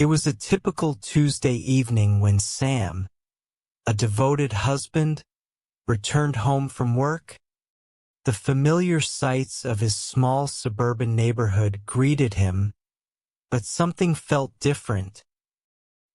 It was a typical Tuesday evening when Sam, a devoted husband, returned home from work. The familiar sights of his small suburban neighborhood greeted him, but something felt different.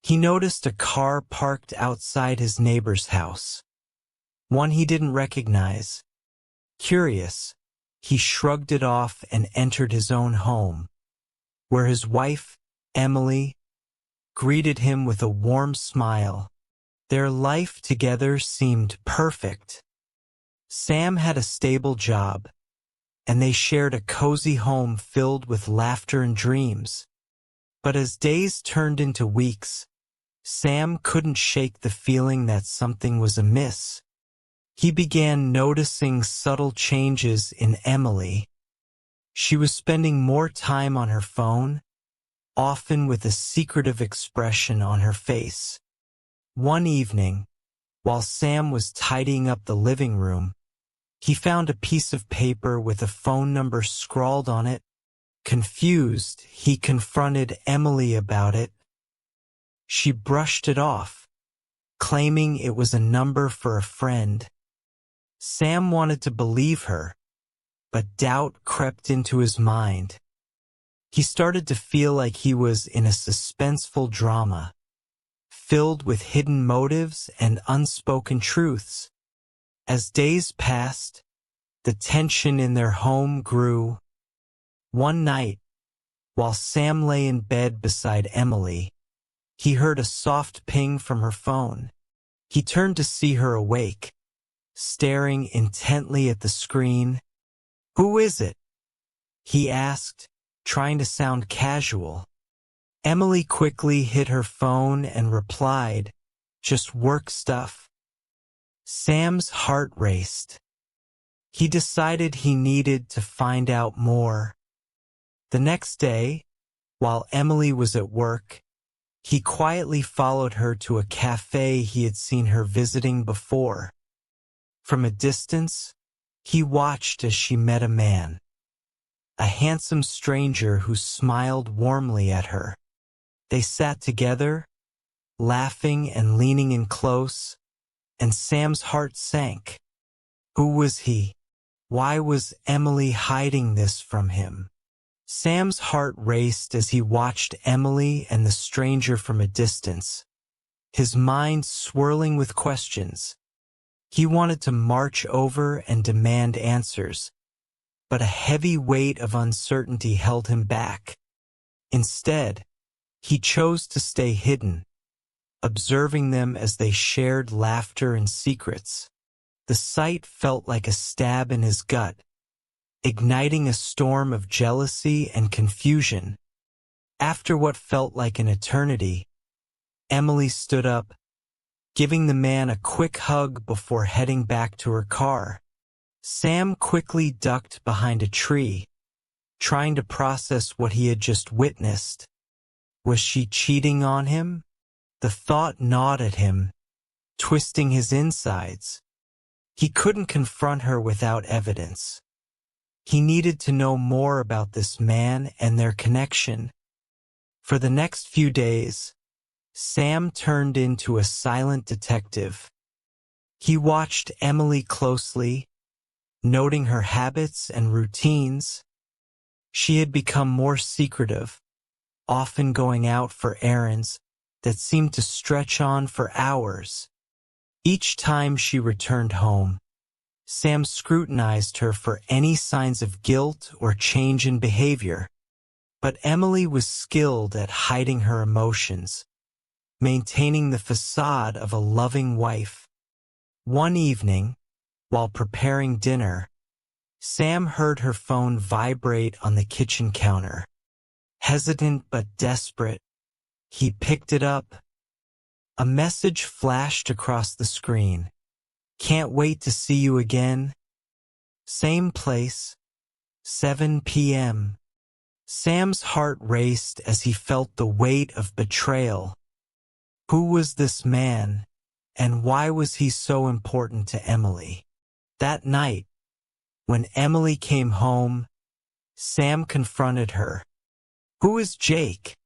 He noticed a car parked outside his neighbor's house, one he didn't recognize. Curious, he shrugged it off and entered his own home, where his wife, Emily, greeted him with a warm smile. Their life together seemed perfect. Sam had a stable job, and they shared a cozy home filled with laughter and dreams. But as days turned into weeks, Sam couldn't shake the feeling that something was amiss. He began noticing subtle changes in Emily. She was spending more time on her phone, often with a secretive expression on her face. One evening, while Sam was tidying up the living room, he found a piece of paper with a phone number scrawled on it. Confused, he confronted Emily about it. She brushed it off, claiming it was a number for a friend. Sam wanted to believe her, but doubt crept into his mind. He started to feel like he was in a suspenseful drama, filled with hidden motives and unspoken truths. As days passed, the tension in their home grew. One night, while Sam lay in bed beside Emily, he heard a soft ping from her phone. He turned to see her awake, staring intently at the screen. "Who is it?" he asked, trying to sound casual. Emily quickly hid her phone and replied, "Just work stuff." Sam's heart raced. He decided he needed to find out more. The next day, while Emily was at work, he quietly followed her to a cafe he had seen her visiting before. From a distance, he watched as she met a man, a handsome stranger who smiled warmly at her. They sat together, laughing and leaning in close, and Sam's heart sank. Who was he? Why was Emily hiding this from him? Sam's heart raced as he watched Emily and the stranger from a distance, his mind swirling with questions. He wanted to march over and demand answers, but a heavy weight of uncertainty held him back. Instead, he chose to stay hidden, observing them as they shared laughter and secrets. The sight felt like a stab in his gut, igniting a storm of jealousy and confusion. After what felt like an eternity, Emily stood up, giving the man a quick hug before heading back to her car. Sam quickly ducked behind a tree, trying to process what he had just witnessed. Was she cheating on him? The thought gnawed at him, twisting his insides. He couldn't confront her without evidence. He needed to know more about this man and their connection. For the next few days, Sam turned into a silent detective. He watched Emily closely, noting her habits and routines. She had become more secretive, often going out for errands that seemed to stretch on for hours. Each time she returned home, Sam scrutinized her for any signs of guilt or change in behavior. But Emily was skilled at hiding her emotions, maintaining the facade of a loving wife. One evening, while preparing dinner, Sam heard her phone vibrate on the kitchen counter. Hesitant but desperate, he picked it up. A message flashed across the screen. "Can't wait to see you again. Same place, 7 p.m. Sam's heart raced as he felt the weight of betrayal. Who was this man, and why was he so important to Emily? That night, when Emily came home, Sam confronted her. "Who is Jake?"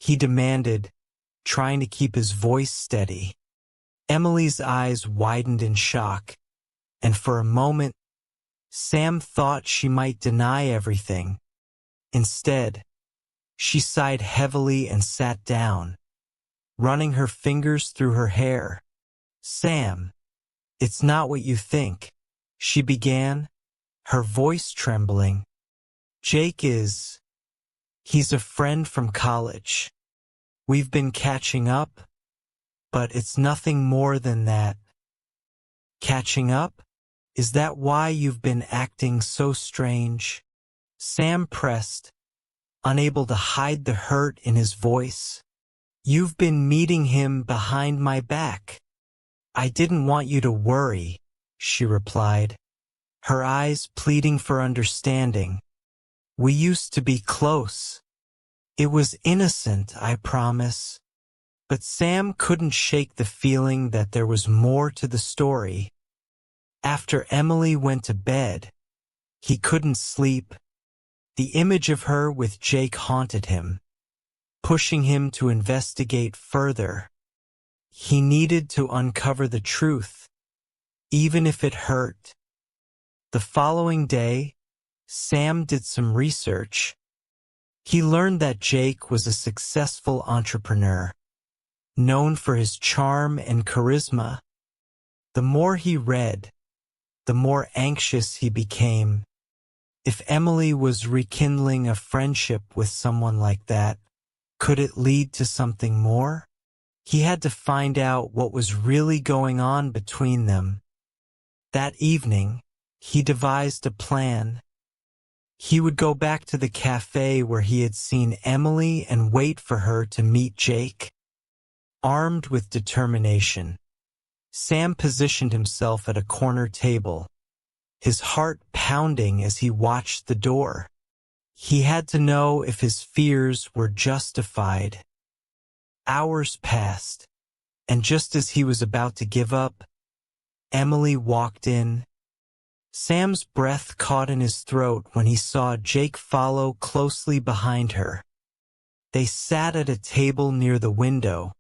he demanded, trying to keep his voice steady. Emily's eyes widened in shock, and for a moment, Sam thought she might deny everything. Instead, she sighed heavily and sat down, running her fingers through her hair. "Sam, it's not what you think," she began, her voice trembling. He's a friend from college. We've been catching up, but it's nothing more than that." "Catching up? Is that why you've been acting so strange?" Sam pressed, unable to hide the hurt in his voice. "You've been meeting him behind my back." "I didn't want you to worry," she replied, her eyes pleading for understanding. "We used to be close. It was innocent, I promise." But Sam couldn't shake the feeling that there was more to the story. After Emily went to bed, he couldn't sleep. The image of her with Jake haunted him, pushing him to investigate further. He needed to uncover the truth, even if it hurt. The following day, Sam did some research. He learned that Jake was a successful entrepreneur, known for his charm and charisma. The more he read, the more anxious he became. If Emily was rekindling a friendship with someone like that, could it lead to something more? He had to find out what was really going on between them. That evening, he devised a plan. He would go back to the cafe where he had seen Emily and wait for her to meet Jake. Armed with determination, Sam positioned himself at a corner table, his heart pounding as he watched the door. He had to know if his fears were justified. Hours passed, and just as he was about to give up, Emily walked in. Sam's breath caught in his throat when he saw Jake follow closely behind her. They sat at a table near the window,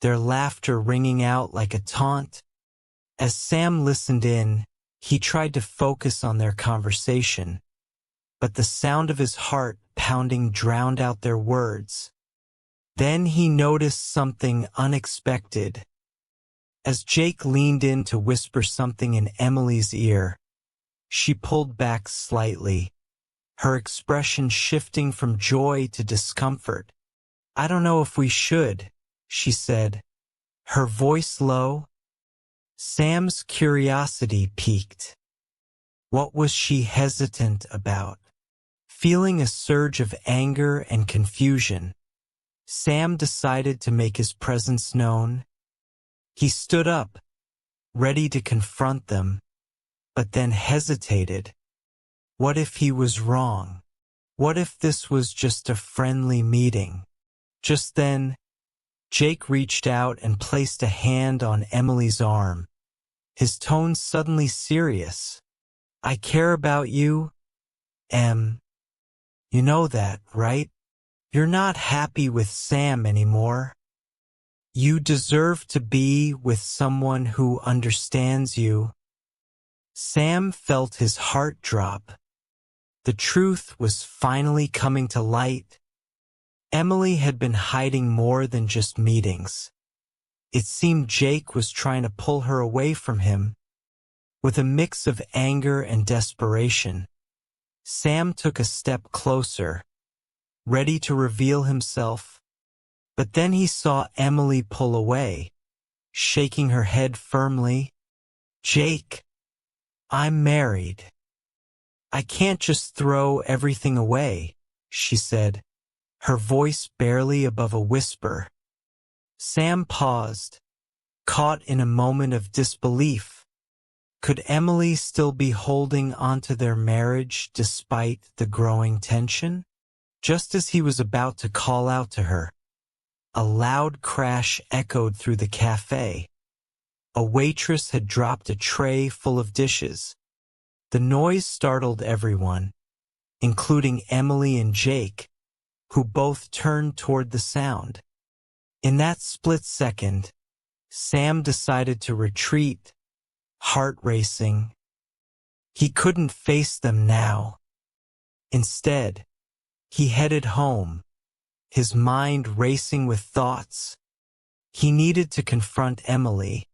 their laughter ringing out like a taunt. As Sam listened in, he tried to focus on their conversation, but the sound of his heart pounding drowned out their words. Then he noticed something unexpected. As Jake leaned in to whisper something in Emily's ear, she pulled back slightly, her expression shifting from joy to discomfort. "I don't know if we should," she said, her voice low. Sam's curiosity piqued. What was she hesitant about? Feeling a surge of anger and confusion, Sam decided to make his presence known. He stood up, ready to confront them, but then hesitated. What if he was wrong? What if this was just a friendly meeting? Just then, Jake reached out and placed a hand on Emily's arm, his tone suddenly serious. "I care about you, Em. You know that, right? You're not happy with Sam anymore. You deserve to be with someone who understands you." Sam felt his heart drop. The truth was finally coming to light. Emily had been hiding more than just meetings. It seemed Jake was trying to pull her away from him. With a mix of anger and desperation, Sam took a step closer, ready to reveal himself. But then he saw Emily pull away, shaking her head firmly. "Jake, I'm married. I can't just throw everything away," she said, her voice barely above a whisper. Sam paused, caught in a moment of disbelief. Could Emily still be holding onto their marriage despite the growing tension? Just as he was about to call out to her, a loud crash echoed through the cafe. A waitress had dropped a tray full of dishes. The noise startled everyone, including Emily and Jake, who both turned toward the sound. In that split second, Sam decided to retreat, heart racing. He couldn't face them now. Instead, he headed home, his mind racing with thoughts. He needed to confront Emily,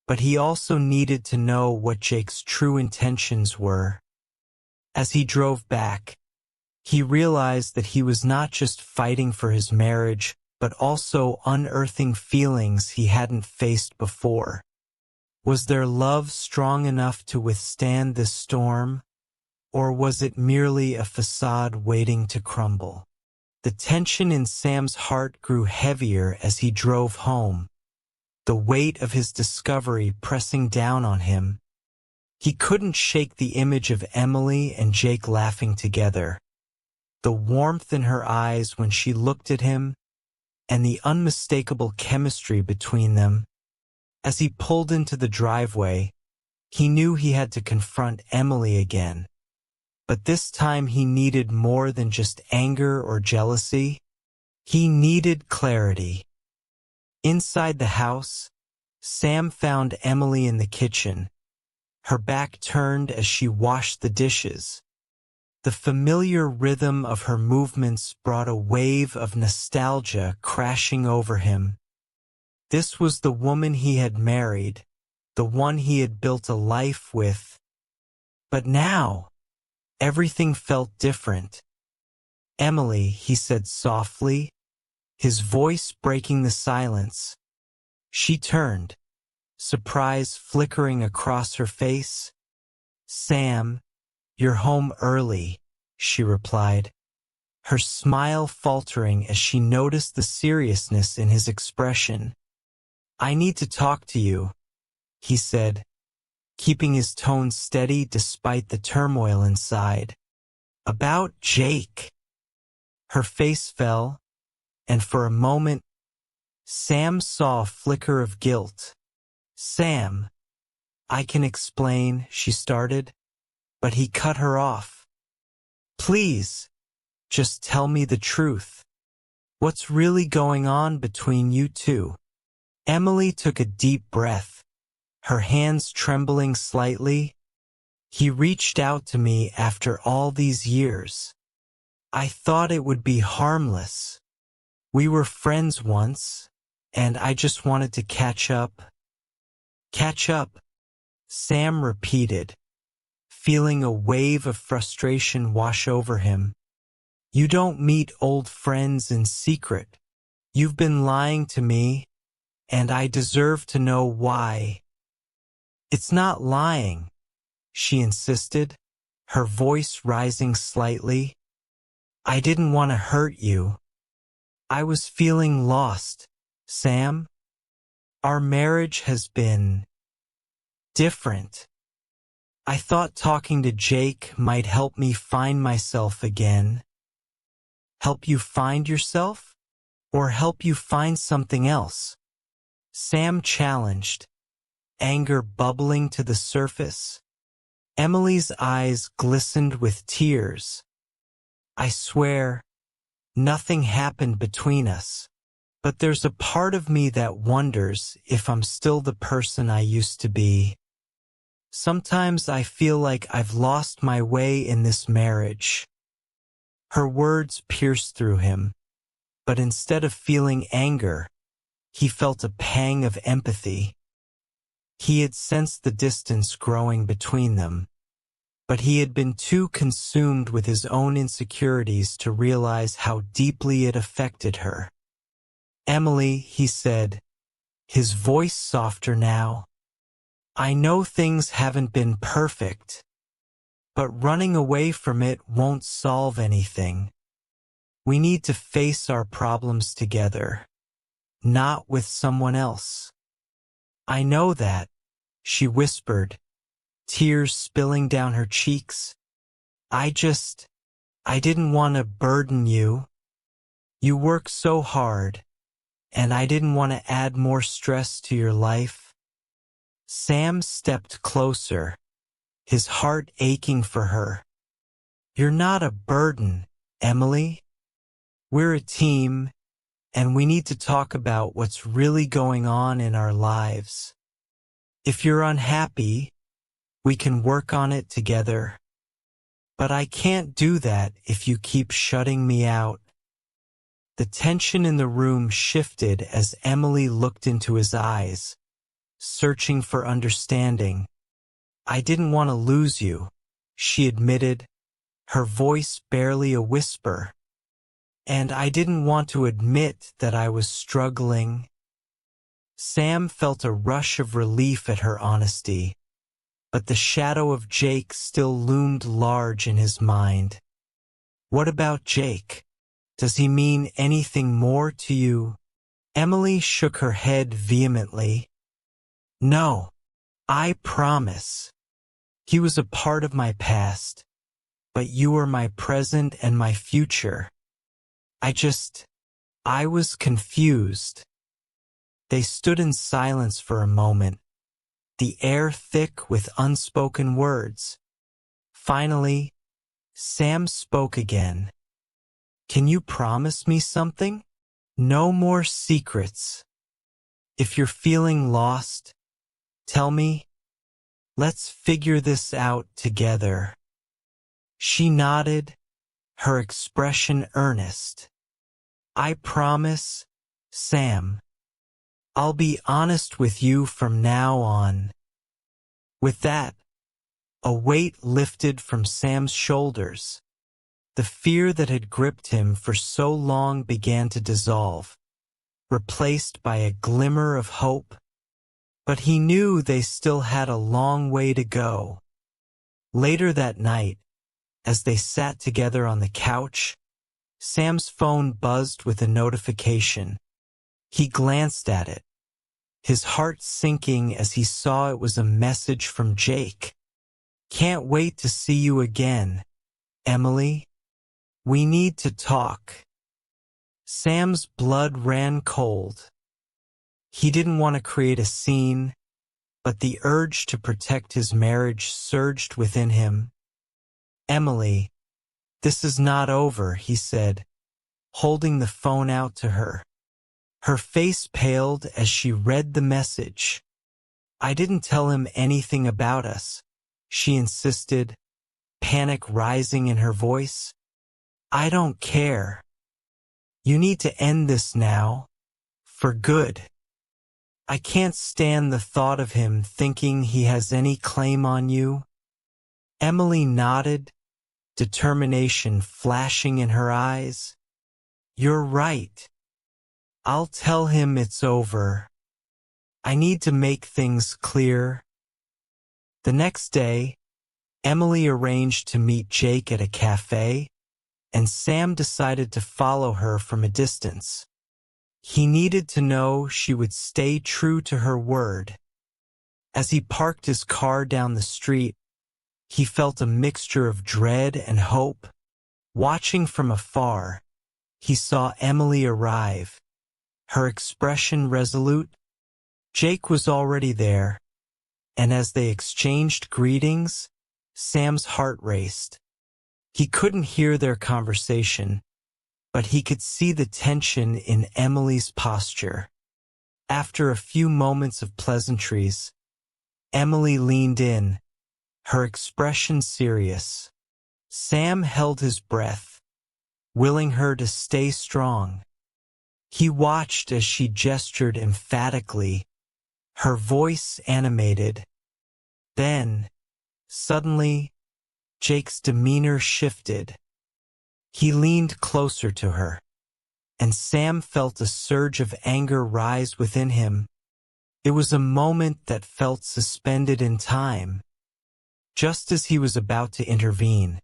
but he also needed to know what Jake's true intentions were. As he drove back, he realized that he was not just fighting for his marriage, but also unearthing feelings he hadn't faced before. Was their love strong enough to withstand this storm, or was it merely a facade waiting to crumble? The tension in Sam's heart grew heavier as he drove home, the weight of his discovery pressing down on him. He couldn't shake the image of Emily and Jake laughing together, the warmth in her eyes when she looked at him, and the unmistakable chemistry between them. As he pulled into the driveway, he knew he had to confront Emily again. But this time he needed more than just anger or jealousy. He needed clarity. Inside the house, Sam found Emily in the kitchen, her back turned as she washed the dishes. The familiar rhythm of her movements brought a wave of nostalgia crashing over him. This was the woman he had married, the one he had built a life with. But now, everything felt different. "Emily," he said softly, his voice breaking the silence. She turned, surprise flickering across her face. "Sam, you're home early," she replied, her smile faltering as she noticed the seriousness in his expression. "I need to talk to you," he said, keeping his tone steady despite the turmoil inside. "About Jake." Her face fell, and for a moment, Sam saw a flicker of guilt. "Sam, I can explain," she started, but he cut her off. "Please, just tell me the truth. What's really going on between you two?" Emily took a deep breath, her hands trembling slightly. "He reached out to me after all these years. I thought it would be harmless. We were friends once, and I just wanted to catch up." "Catch up," Sam repeated, feeling a wave of frustration wash over him. "You don't meet old friends in secret. You've been lying to me, and I deserve to know why." "It's not lying," she insisted, her voice rising slightly. "I didn't want to hurt you. I was feeling lost, Sam. Our marriage has been different. I thought talking to Jake might help me find myself again." "Help you find yourself? Or help you find something else?" Sam challenged, anger bubbling to the surface. Emily's eyes glistened with tears. "I swear, nothing happened between us. But there's a part of me that wonders if I'm still the person I used to be. Sometimes I feel like I've lost my way in this marriage." Her words pierced through him, but instead of feeling anger, he felt a pang of empathy. He had sensed the distance growing between them, but he had been too consumed with his own insecurities to realize how deeply it affected her. "Emily," he said, his voice softer now, "I know things haven't been perfect, but running away from it won't solve anything. We need to face our problems together, not with someone else." "I know that," she whispered, tears spilling down her cheeks. I didn't want to burden you. You work so hard, and I didn't want to add more stress to your life." Sam stepped closer, his heart aching for her. "You're not a burden, Emily. We're a team, and we need to talk about what's really going on in our lives. If you're unhappy, we can work on it together. But I can't do that if you keep shutting me out. The tension in the room shifted as Emily looked into his eyes, searching for understanding. I didn't want to lose you, she admitted, her voice barely a whisper. And I didn't want to admit that I was struggling. Sam felt a rush of relief at her honesty, but the shadow of Jake still loomed large in his mind. What about Jake? Does he mean anything more to you? Emily shook her head vehemently. No, I promise. He was a part of my past, but you are my present and my future. I was confused. They stood in silence for a moment, the air thick with unspoken words. Finally, Sam spoke again. Can you promise me something? No more secrets. If you're feeling lost, tell me. Let's figure this out together. She nodded, her expression earnest. I promise, Sam. I'll be honest with you from now on. With that, a weight lifted from Sam's shoulders. The fear that had gripped him for so long began to dissolve, replaced by a glimmer of hope. But he knew they still had a long way to go. Later that night, as they sat together on the couch, Sam's phone buzzed with a notification. He glanced at it, his heart sinking as he saw it was a message from Jake. Can't wait to see you again, Emily. We need to talk. Sam's blood ran cold. He didn't want to create a scene, but the urge to protect his marriage surged within him. Emily, this is not over, he said, holding the phone out to her. Her face paled as she read the message. I didn't tell him anything about us, she insisted, panic rising in her voice. I don't care. You need to end this now, for good. I can't stand the thought of him thinking he has any claim on you. Emily nodded, determination flashing in her eyes. You're right. I'll tell him it's over. I need to make things clear. The next day, Emily arranged to meet Jake at a cafe, and Sam decided to follow her from a distance. He needed to know she would stay true to her word. As he parked his car down the street, he felt a mixture of dread and hope. Watching from afar, he saw Emily arrive, her expression resolute. Jake was already there, and as they exchanged greetings, Sam's heart raced. He couldn't hear their conversation, but he could see the tension in Emily's posture. After a few moments of pleasantries, Emily leaned in, her expression serious. Sam held his breath, willing her to stay strong. He watched as she gestured emphatically, her voice animated. Then, suddenly, Jake's demeanor shifted. He leaned closer to her, and Sam felt a surge of anger rise within him. It was a moment that felt suspended in time. Just as he was about to intervene,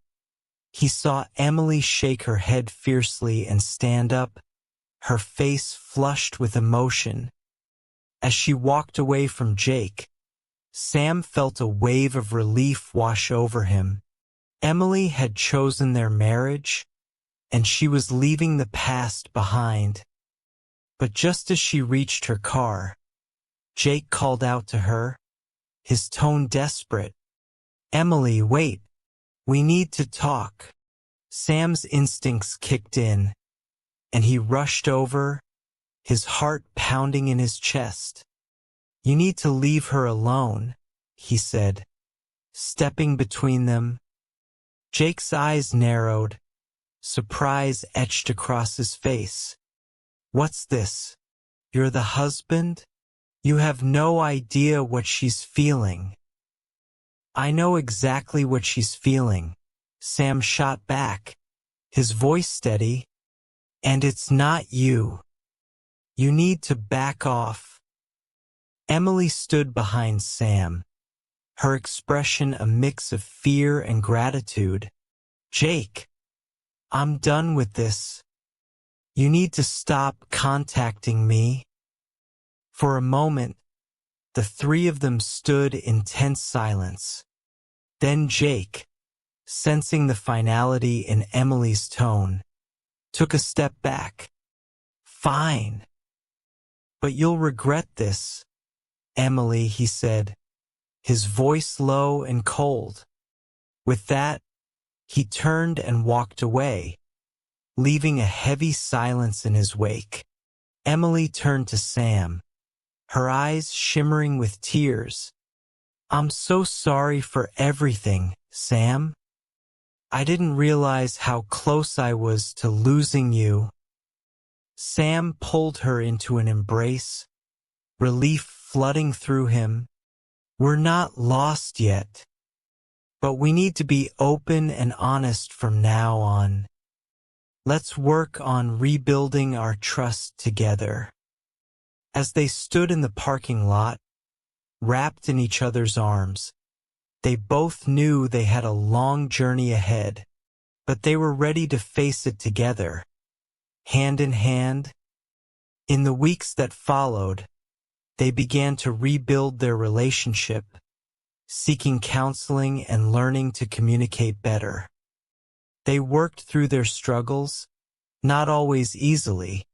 he saw Emily shake her head fiercely and stand up, her face flushed with emotion. As she walked away from Jake, Sam felt a wave of relief wash over him. Emily had chosen their marriage, and she was leaving the past behind. But just as she reached her car, Jake called out to her, his tone desperate. Emily, wait. We need to talk. Sam's instincts kicked in. and he rushed over, his heart pounding in his chest. "You need to leave her alone," he said, stepping between them. Jake's eyes narrowed, surprise etched across his face. "What's this? You're the husband? You have no idea what she's feeling." "I know exactly what she's feeling," Sam shot back, his voice steady. "And it's not you. You need to back off." Emily stood behind Sam, her expression a mix of fear and gratitude. "Jake, I'm done with this. You need to stop contacting me." For a moment, the three of them stood in tense silence. Then Jake, sensing the finality in Emily's tone, took a step back. "Fine. But you'll regret this, Emily," he said, his voice low and cold. With that, he turned and walked away, leaving a heavy silence in his wake. Emily turned to Sam, her eyes shimmering with tears. "I'm so sorry for everything, Sam. I didn't realize how close I was to losing you." Sam pulled her into an embrace, relief flooding through him. "We're not lost yet, but we need to be open and honest from now on. Let's work on rebuilding our trust together." As they stood in the parking lot, wrapped in each other's arms, they both knew they had a long journey ahead, but they were ready to face it together, hand in hand. In the weeks that followed, they began to rebuild their relationship, seeking counseling and learning to communicate better. They worked through their struggles, not always easily,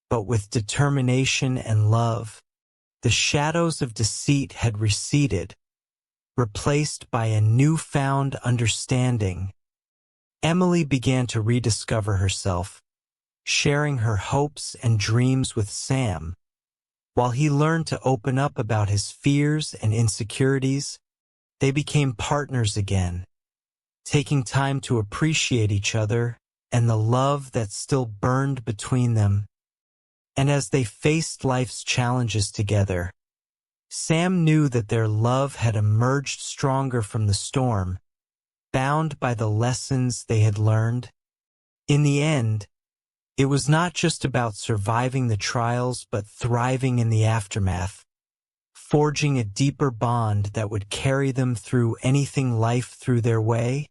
but with determination and love. The shadows of deceit had receded, replaced by a newfound understanding. Emily began to rediscover herself, sharing her hopes and dreams with Sam, while he learned to open up about his fears and insecurities. They became partners again, taking time to appreciate each other and the love that still burned between them. And as they faced life's challenges together, Sam knew that their love had emerged stronger from the storm, bound by the lessons they had learned. In the end, it was not just about surviving the trials but thriving in the aftermath, forging a deeper bond that would carry them through anything life threw their way.